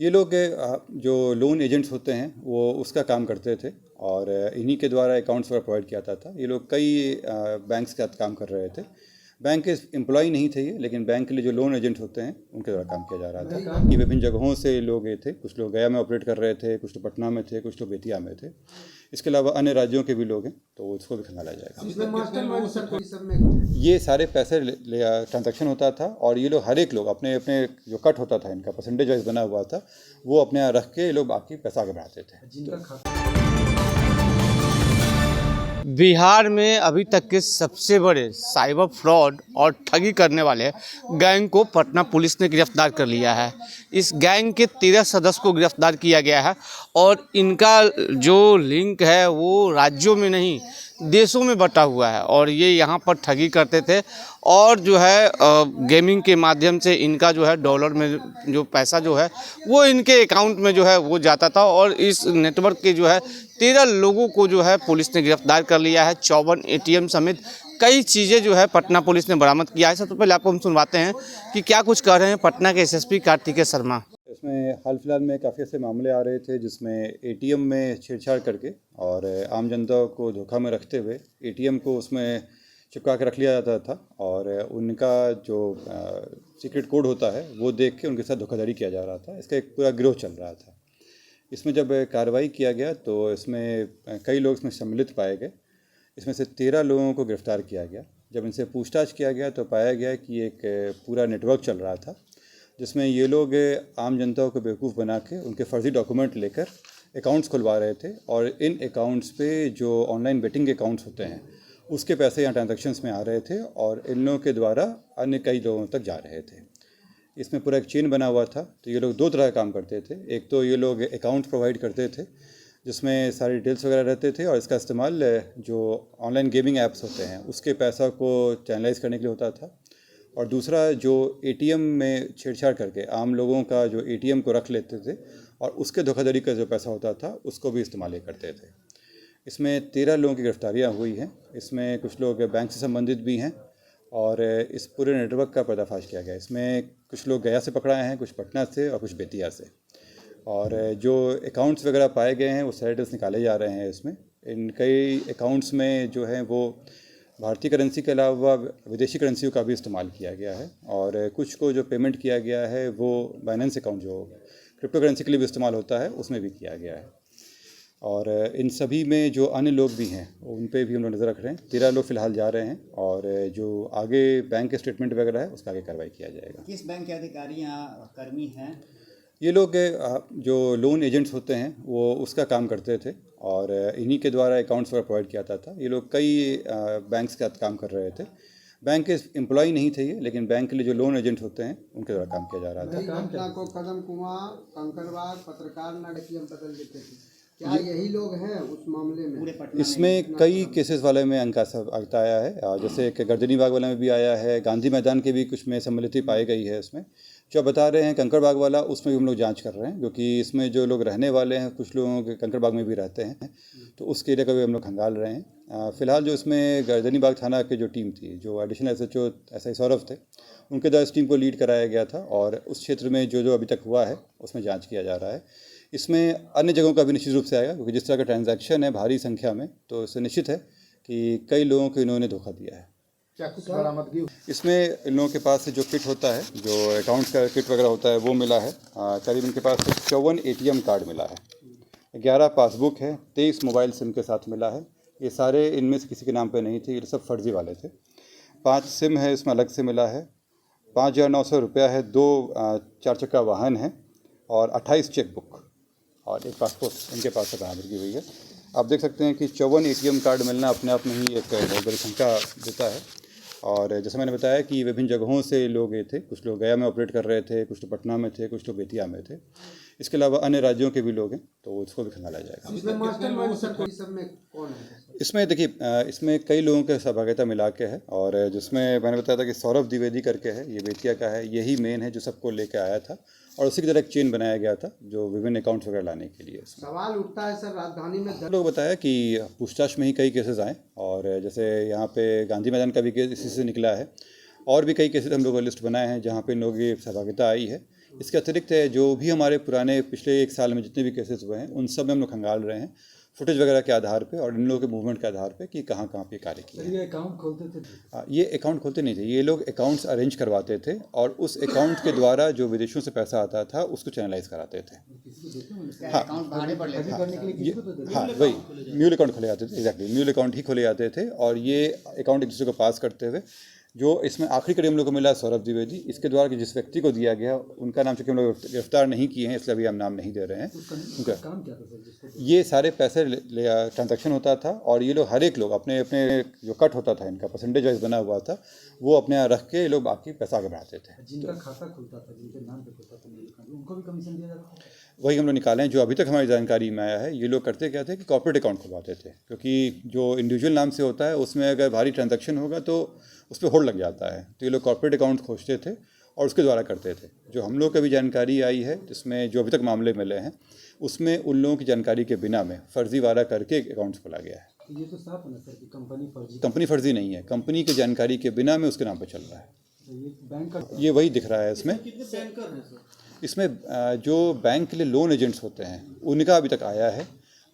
ये लोग जो लोन एजेंट्स होते हैं वो उसका काम करते थे और इन्हीं के द्वारा अकाउंट्स वगैरह प्रोवाइड किया जाता था। ये लोग कई बैंक्स के साथ काम कर रहे थे। बैंक के एम्प्लॉय नहीं थे ये, लेकिन बैंक के लिए जो लोन एजेंट होते हैं उनके द्वारा काम किया जा रहा था। ये विभिन्न जगहों से लोग ये थे, कुछ लोग गया में ऑपरेट कर रहे थे, कुछ लोग पटना में थे, कुछ लोग बेतिया में थे। इसके अलावा अन्य राज्यों के भी लोग हैं, तो उसको भी खंगाला जाएगा। ये सारे पैसे ट्रांजैक्शन होता था और ये लोग हर एक लोग अपने अपने जो कट होता था, इनका परसेंटेज वाइज बना हुआ था, वो अपने यहाँ रख के ये लोग बाकी पैसा आगे बढ़ाते थे। बिहार में अभी तक के सबसे बड़े साइबर फ्रॉड और ठगी करने वाले गैंग को पटना पुलिस ने गिरफ्तार कर लिया है। इस गैंग के 13 सदस्य को गिरफ्तार किया गया है और इनका जो लिंक है वो राज्यों में नहीं देशों में बटा हुआ है और ये यहाँ पर ठगी करते थे और जो है गेमिंग के माध्यम से इनका जो है डॉलर में जो पैसा जो है वो इनके अकाउंट में जो है वो जाता था और इस नेटवर्क के जो है 13 लोगों को जो है पुलिस ने गिरफ्तार कर लिया है। 54 ATM समेत कई चीज़ें जो है पटना पुलिस ने बरामद किया है। सबसे पहले आपको हम सुनवाते हैं कि क्या कुछ कह रहे हैं पटना के SSP कार्तिकेय शर्मा। इसमें हाल फिलहाल में काफ़ी ऐसे मामले आ रहे थे जिसमें ATM में छेड़छाड़ करके और आम जनता को धोखा में रखते हुए ATM को उसमें चिपका के रख लिया जाता था और उनका जो सीक्रेट कोड होता है वो देख के उनके साथ धोखाधड़ी किया जा रहा था। इसका एक पूरा गिरोह चल रहा था। इसमें जब कार्रवाई किया गया तो इसमें कई लोग इसमें सम्मिलित पाए गए। इसमें से 13 लोगों को गिरफ्तार किया गया। जब इनसे पूछताछ किया गया तो पाया गया कि एक पूरा नेटवर्क चल रहा था जिसमें ये लोग आम जनता को बेवकूफ़ बना के उनके फ़र्ज़ी डॉक्यूमेंट लेकर अकाउंट्स खुलवा रहे थे और इन अकाउंट्स पे जो ऑनलाइन बेटिंग के अकाउंट्स होते हैं उसके पैसे यहाँ ट्रांजैक्शंस में आ रहे थे और इन लोगों के द्वारा अन्य कई लोगों तक जा रहे थे। इसमें पूरा एक चेन बना हुआ था। तो ये लोग दो तरह का काम करते थे। एक तो ये लोग अकाउंट प्रोवाइड करते थे जिसमें सारी डिटेल्स वगैरह रहते थे और इसका इस्तेमाल जो ऑनलाइन गेमिंग ऐप्स होते हैं उसके पैसा को चैनलाइज करने के लिए होता था। और दूसरा जो ATM में छेड़छाड़ करके आम लोगों का जो ATM को रख लेते थे और उसके धोखाधड़ी का जो पैसा होता था उसको भी इस्तेमाल करते थे। इसमें 13 लोगों की गिरफ्तारियाँ हुई हैं। इसमें कुछ लोग बैंक से संबंधित भी हैं और इस पूरे नेटवर्क का पर्दाफाश किया गया। इसमें कुछ लोग गया से पकड़ाए हैं, कुछ पटना से और कुछ बेतिया से। और जो अकाउंट्स वगैरह पाए गए हैं वो सारे डिटेल्स निकाले जा रहे हैं। इसमें इन कई अकाउंट्स में जो है वो भारतीय करेंसी के अलावा विदेशी करेंसियों का भी इस्तेमाल किया गया है और कुछ को जो पेमेंट किया गया है वो बाइनेंस अकाउंट जो क्रिप्टो करेंसी के लिए भी इस्तेमाल होता है उसमें भी किया गया है। और इन सभी में जो अन्य लोग भी हैं उन पे भी हम लोग नज़र रख रहे हैं। 13 लोग फिलहाल जा रहे हैं और जो आगे बैंक के स्टेटमेंट वगैरह है उसका आगे कार्रवाई किया जाएगा। किस बैंक के अधिकारी यहाँ कर्मी हैं? ये लोग जो लोन एजेंट्स होते हैं वो उसका काम करते थे और इन्हीं के द्वारा अकाउंट्स वगैरह प्रोवाइड किया जाता था। ये लोग कई बैंक्स के साथ काम कर रहे थे। बैंक के एम्प्लॉय नहीं थे ये, लेकिन बैंक के लिए जो लोन एजेंट होते हैं उनके द्वारा काम किया जा रहा था। घटना को कदम कुआं, कंकड़बाग, पत्रकार नगर की हम बदल देते थे। क्या यही लोग हैं उस मामले में? पूरे पटना इसमें कई केसेस वाले में अंका सब आता आया है, जैसे कि गर्दनी बाग वाला में भी आया है, गांधी मैदान के भी कुछ में सम्मिलित पाई गई है। इसमें जो बता रहे हैं कंकड़ बाग वाला, उसमें भी हम लोग जांच कर रहे हैं क्योंकि इसमें जो लोग रहने वाले हैं कुछ लोगों के कंकड़ बाग में भी रहते हैं, तो उसके एरिया का भी हम लोग खंगाल रहे हैं। फिलहाल जो इसमें गर्दनी बाग थाना की जो टीम थी, जो एडिशनल SHO SI सौरभ थे, उनके द्वारा इस टीम को लीड कराया गया था और उस क्षेत्र में जो जो अभी तक हुआ है उसमें जाँच किया जा रहा है। इसमें अन्य जगहों का भी निश्चित रूप से आएगा क्योंकि जिस तरह का ट्रांजैक्शन है भारी संख्या में, तो इससे निश्चित है कि कई लोगों को इन्होंने धोखा दिया है। क्या कुछ बरामदगी? इसमें इन लोगों के पास से जो किट होता है, जो अकाउंट का किट वगैरह होता है वो मिला है। करीब इनके पास से 54 ATM कार्ड मिला है, 11 पासबुक है, 23 मोबाइल सिम के साथ मिला है। ये सारे इनमें से किसी के नाम पे नहीं थे, ये सब फर्जी वाले थे। 5 सिम है इसमें अलग से मिला है, 5,900 रुपया है, 2 4 चक्का वाहन है और 28 चेकबुक और एक पासपोर्ट इनके पास से बरामदगी हुई है। आप देख सकते हैं कि 54 ATM कार्ड मिलना अपने आप में ही एक बहुत बड़ी संख्या देता है। और जैसे मैंने बताया कि विभिन्न जगहों से लोग ये थे, कुछ लोग गया में ऑपरेट कर रहे थे, कुछ लोग पटना में थे, कुछ लोग बेतिया में थे। इसके अलावा अन्य राज्यों के भी लोग हैं, तो उसको भी खंगाला जाएगा। इसमें देखिए, इसमें कई लोगों के सहभागिता मिला के है और जिसमें मैंने बताया था कि सौरभ द्विवेदी करके है, ये बेतिया का है, यही मेन है जो सबको लेके आया था और उसी की तरह एक चेन बनाया गया था जो विभिन्न अकाउंट्स वगैरह लाने के लिए। सवाल उठता है सर, राजधानी में लोग बताया कि पूछताछ में ही कई केसेस आए और जैसे यहाँ पे गांधी मैदान का भी केस इसी से निकला है और भी कई केसेस हम लोगों ने लिस्ट बनाए हैं जहाँ पे लोगों की सहभागिता आई है। इसके अतिरिक्त जो भी हमारे पुराने पिछले 1 साल में जितने भी केसेस हुए हैं उन सब में हम लोग खंगाल रहे हैं फुटेज वगैरह के आधार पे और इन लोगों के मूवमेंट के आधार पे कि कहाँ कहाँ पे कार्य किया। ये अकाउंट खोलते थे? ये अकाउंट खोलते नहीं थे, ये लोग अकाउंट्स अरेंज करवाते थे और उस अकाउंट के द्वारा जो विदेशों से पैसा आता था उसको चैनलाइज कराते थे। अकाउंट भाड़े पर लेता था। हाँ वही म्यूल अकाउंट खोले जाते थे, एग्जैक्टली म्यूल अकाउंट ही खोले जाते थे और ये अकाउंट एक दूसरे को पास करते हुए जो इसमें आखिरी कड़ी हम लोग को मिला सौरभ द्विवेदी, इसके द्वारा कि जिस व्यक्ति को दिया गया उनका नाम चूँकि हम लोग गिरफ्तार नहीं किए हैं इसलिए अभी हम नाम नहीं दे रहे हैं। उनका काम क्या था सर जिसको? ये सारे पैसे ट्रांजैक्शन होता था और ये लोग हर एक लोग अपने अपने जो कट होता था इनका परसेंटेज वाइज बना हुआ था वो अपने यहाँ रख के ये लोग बाकी पैसा आगे बढ़ाते थे। जिनका खाता खुलता था, जिनके नाम पे खुलता था, उनको भी कमीशन दिया जाता था? वही हम लोग निकाले हैं जो अभी तक हमारी जानकारी में आया है। ये लोग करते क्या थे कि कॉर्पोरेट अकाउंट खुलवाते थे, क्योंकि जो इंडिविजुअल नाम से होता है उसमें अगर भारी ट्रांजैक्शन होगा तो उस पर होल्ड लग जाता है, तो ये लोग कॉर्पोरेट अकाउंट खोजते थे और उसके द्वारा करते थे। जो हम लोग को अभी जानकारी आई है जिसमें जो अभी तक मामले मिले हैं उसमें उन लोगों की जानकारी के बिना में फर्जीवाड़ा करके अकाउंट्स खोला गया है। तो ये तो साफ है ना सर कि कंपनी फर्जी? कंपनी फर्जी नहीं है, कंपनी की जानकारी के बिना में उसके नाम पर चल रहा है। तो ये बैंक का ये वही दिख रहा है इसमें। इसमें जो बैंक के लिए लोन एजेंट्स होते हैं उनका अभी तक आया है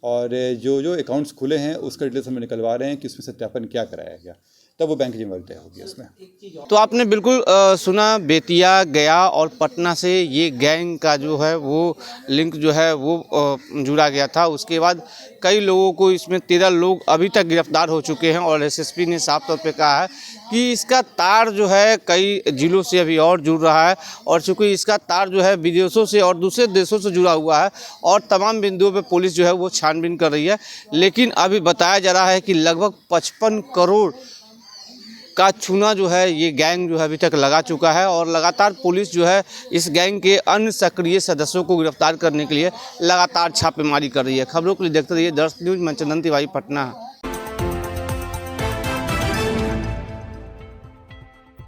और जो अकाउंट्स खुले हैं उसका डिटेल्स हम निकलवा रहे हैं कि उसमें सत्यापन क्या कराया गया, तब वो बैंक की जिम्मेदारी तय होगी इसमें। तो आपने बिल्कुल सुना, बेतिया, गया और पटना से ये गैंग का जो है वो लिंक जो है वो जुड़ा गया था। उसके बाद कई लोगों को इसमें 13 लोग अभी तक गिरफ्तार हो चुके हैं और एसएसपी ने साफ तौर पे कहा है कि इसका तार जो है कई जिलों से अभी और जुड़ रहा है और चूँकि इसका तार जो है विदेशों से और दूसरे देशों से जुड़ा हुआ है और तमाम बिंदुओं पे पुलिस जो है वो छानबीन कर रही है। लेकिन अभी बताया जा रहा है कि लगभग 55 करोड़ का चूना जो है ये गैंग जो है अभी तक लगा चुका है और लगातार पुलिस जो है इस गैंग के अन्य सक्रिय सदस्यों को गिरफ्तार करने के लिए लगातार छापेमारी कर रही है। खबरों के लिए देखते रहिए दर्श न्यूज़। मैं चंदन तिवारी, पटना।